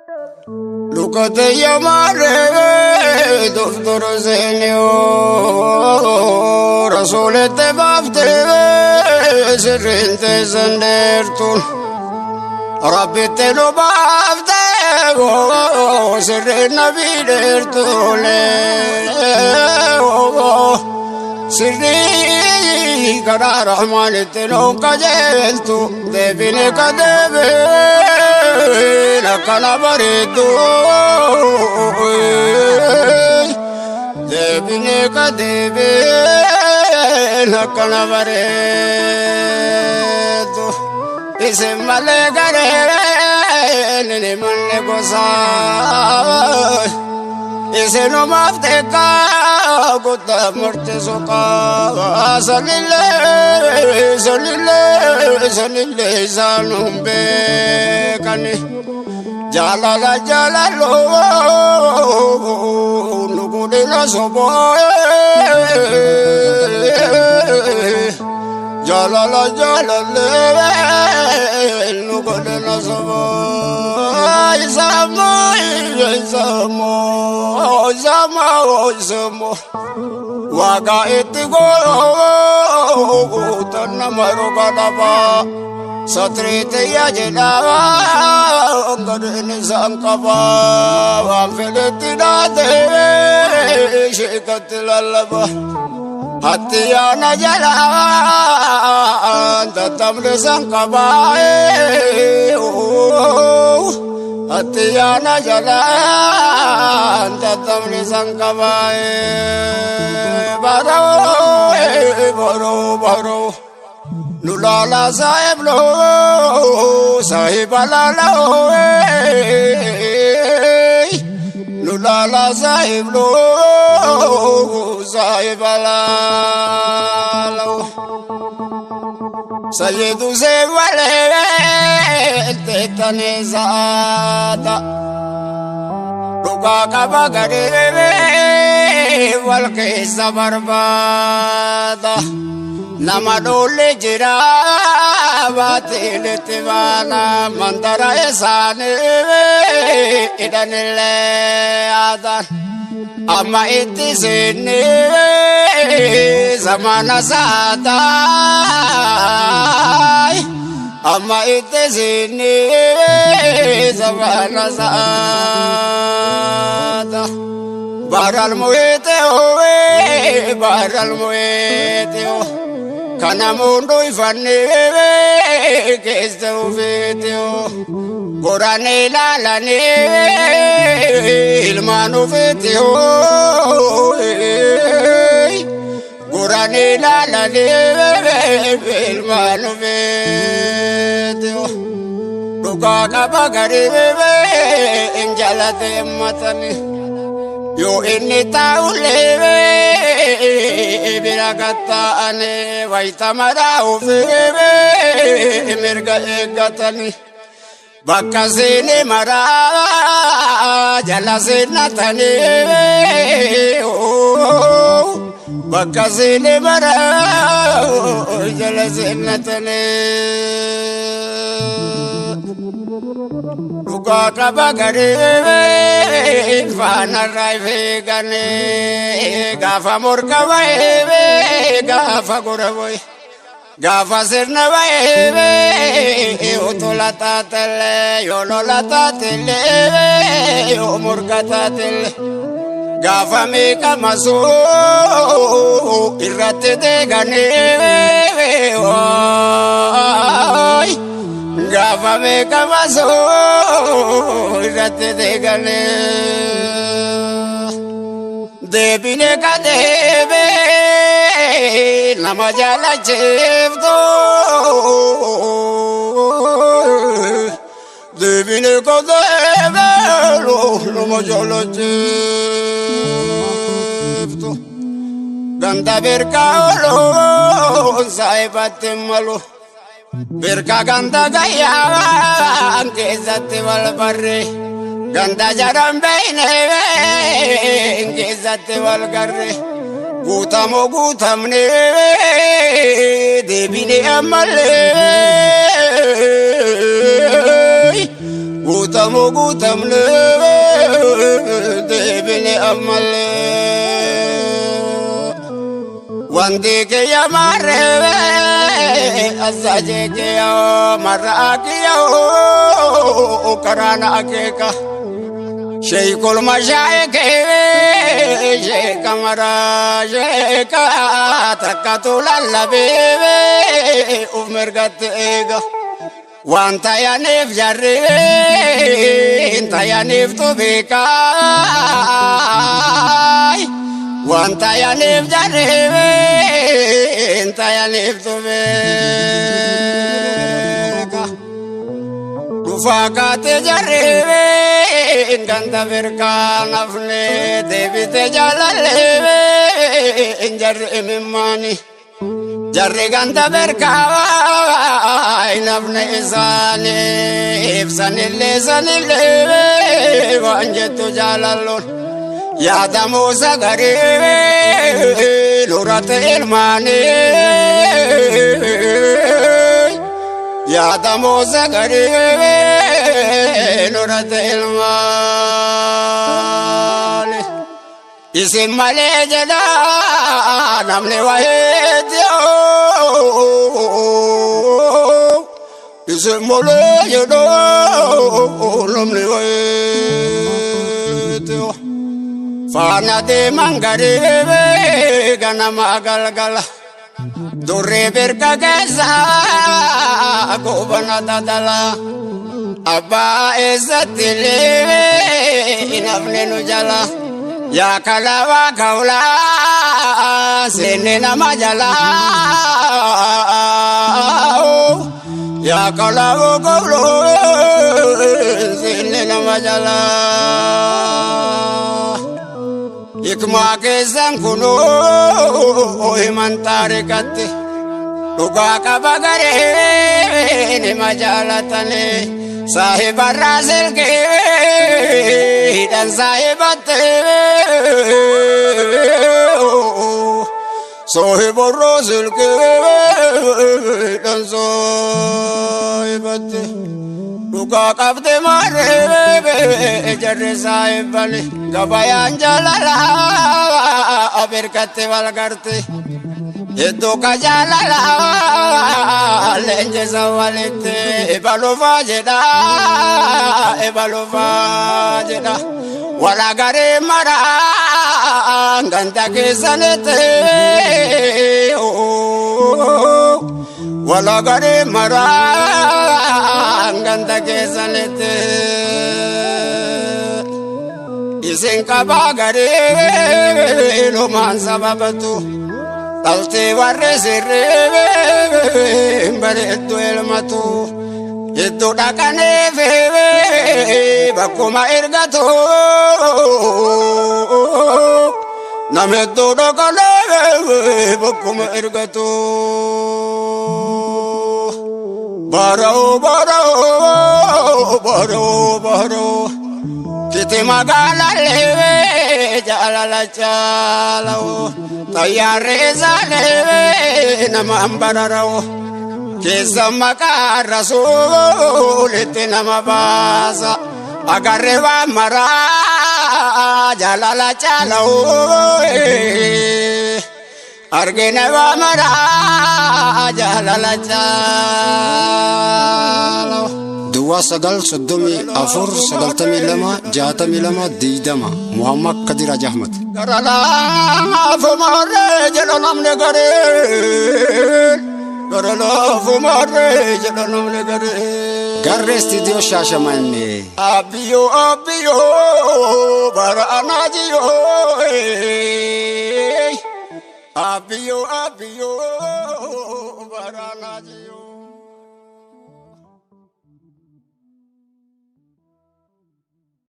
Luca te chiamare, dottore Senio, Rasole te bafte, se rende sendertun. Rabbi te lo bafte, se rende vidertule. Sirri kana rahman te lo kajeltu, devine kadeve. Nakana baredo, devine kadeve, nakana baredo. Ise male gare, nene mane gosa. Ise no mafteka, gota morte soka. Salile, salile, salile, salumbe kani. Jalala jalalo, nukune na sobo. Jalala jalale, nukune na sobo. Isamo, isamo, isamo, isamo. Waka itigo, tanamaro kadaba. Satrite ya jenava, ngane sankava, amfeleti dade, shekatilallaba. Hatiya na jala, tatamle sankava, hatiya na jala, tatamle sankava, baro, baro, baro. Nulala sahib lo, sahib alala ho. Nulala sahib lo, sahib alala ho. Sayyidu se wale te tane zada. Ruka kabagare wal ke sabarbada. Nama dole jira batile tivana mandara esane idanile adan amma itisene zamana sada amma itisene zamana sada baral muete oe baral muete o kana mundo ifane keste ufeteo gorane lalane ilmano feteo gorane lalane ilmano feteo duka kabagare injalate matani yo inni tauleve biragata ane waitamara ufeve emerga egatani bakka sene mara jala senatane bakka sene mara jala senatane Ruka kabagare fana raive gane gafa morka vaeve gafa goravoi gafa serna vaeve otola tatele yonola tatele yo morka tatele gafa meka maso irate de gane oi gafa meka maso irate de gane devine ka deve nama jala chevdo devine ka deve nama jala chevdo ganda berka olo saibate malo berka ganda gaya anke zate wal barre ganda jaram beine anke zate wal garre gutamo gutamne devine amalle guutamne deebine ammallee wanti kiyya marree asaaje kiyya marraa kiyya karaana akeeka sheekul mashaayike sheeka maraa sheeka takkatu lallabee uf mirgatte eega waan tayaaniif jarreen tayaaniif tubeekaay waan tayaaniif jarreen tayaaniif tubeeka dhufaa kaate jarreen ganda birkaan hafne deebite jaalallee jarri imimmaani jarri ganda birkaan hafne isaanii sanillee waan jettu jaalalloon yaadamoo sagaree lurate ilmaanii yaadamoo sagaree lurate ilmaanii isin malee jedha namni waheetti isin malee jedha namni waheetti faana deeman garee ganama galgala durree birka keessa goobana dadala abbaa eessatti illee nafni nu jala yaa kalawaa kawlaa seenne nama jala yaa kalawaa kawlaa seenne nama jala hikmaa keessan kunoo himan taarikatti dhugaa qaba garee nima jaalatane saahibarraa silkee hidhan saahibatte saahibarraa silkee hidhan saahibatte dhugaa qabde marree jarri saahibale gabayaan jaalalaa birkatte walgarte hedduu ka jaalalaa leenjisa walitti ebalufaa jedha wala garee maraa ganda keessanitti wala garee maraa ganda keessanitti isin qabaa garee lumaan sababatu dhalti warri sirree bareeddu elmatu hedduu dhaqaneef bakkuma ergatu nam hedduu dhaqaneef bakkuma ergatu baroo kiti magaalallee jaalala chaalawo xayyaarree saalee namaan bararawo keessa maqaa rasuulitti nama baasa agarree waan maraa jaalala chaalawo argine waan maraa jaalala chaalawo duwwaa sagal 34 Muhammad Kadir Haji Ahmad garalaafu marree jedha namni garee garree studio Shaashamannee abbiyoo bara anaajiyoo abbiyoo